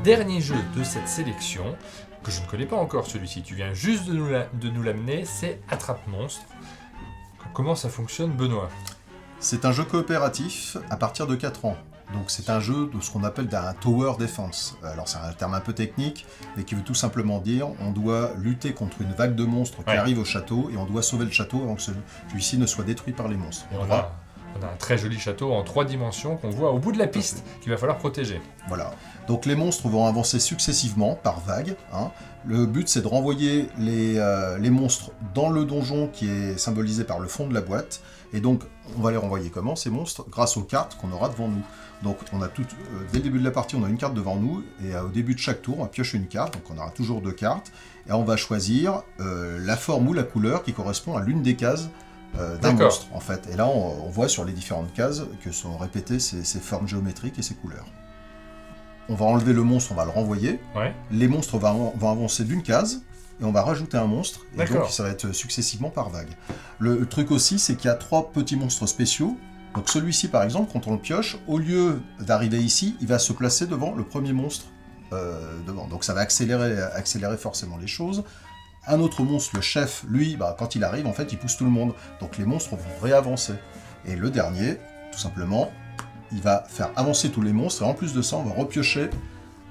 dernier jeu de cette sélection, que je ne connais pas encore celui-ci, tu viens juste de nous l'amener, c'est Attrape Monstre. Comment ça fonctionne, Benoît? C'est un jeu coopératif à partir de 4 ans. Donc c'est un jeu de ce qu'on appelle un tower defense. Alors c'est un terme un peu technique, mais qui veut tout simplement dire on doit lutter contre une vague de monstres qui arrive au château et on doit sauver le château avant que celui-ci ne soit détruit par les monstres. On a un très joli château en 3 dimensions qu'on voit au bout de la piste qu'il va falloir protéger. Voilà. Donc les monstres vont avancer successivement par vague. Le but c'est de renvoyer les monstres dans le donjon qui est symbolisé par le fond de la boîte. Et donc on va les renvoyer comment ces monstres? Grâce aux cartes qu'on aura devant nous. Donc on a dès le début de la partie on a une carte devant nous et au début de chaque tour on va piocher une carte. Donc on aura toujours 2 cartes et on va choisir la forme ou la couleur qui correspond à l'une des cases d'un monstre en fait. Et là on voit sur les différentes cases que sont répétées ces formes géométriques et ces couleurs. On va enlever le monstre, on va le renvoyer. Ouais. Les monstres vont avancer d'une case et on va rajouter un monstre. Et donc ça va être successivement par vague. Le truc aussi c'est qu'il y a 3 petits monstres spéciaux. Donc celui-ci par exemple, quand on le pioche, au lieu d'arriver ici, il va se placer devant le premier monstre devant. Donc ça va accélérer forcément les choses. Un autre monstre, le chef, lui, quand il arrive, en fait, il pousse tout le monde. Donc les monstres vont réavancer. Et le dernier, tout simplement, il va faire avancer tous les monstres. Et en plus de ça, on va repiocher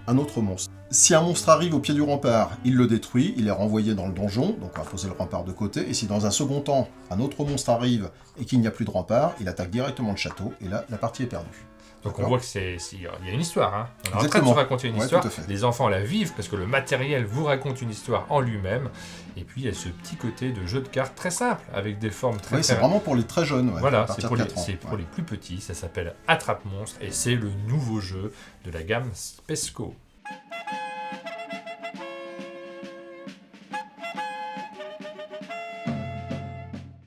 un autre monstre. Si un monstre arrive au pied du rempart, il le détruit, il est renvoyé dans le donjon. Donc on va poser le rempart de côté. Et si dans un second temps, un autre monstre arrive et qu'il n'y a plus de rempart, il attaque directement le château. Et là, la partie est perdue. Donc on voit qu'il y a une histoire. Hein. On est Exactement. en train de se raconter une histoire. Les enfants la vivent parce que le matériel vous raconte une histoire en lui-même. Et puis il y a ce petit côté de jeu de cartes très simple avec des formes très... Oui, c'est vraiment pour les très jeunes. Voilà, c'est pour les plus petits. Ça s'appelle Attrape Monstre et c'est le nouveau jeu de la gamme Spesco.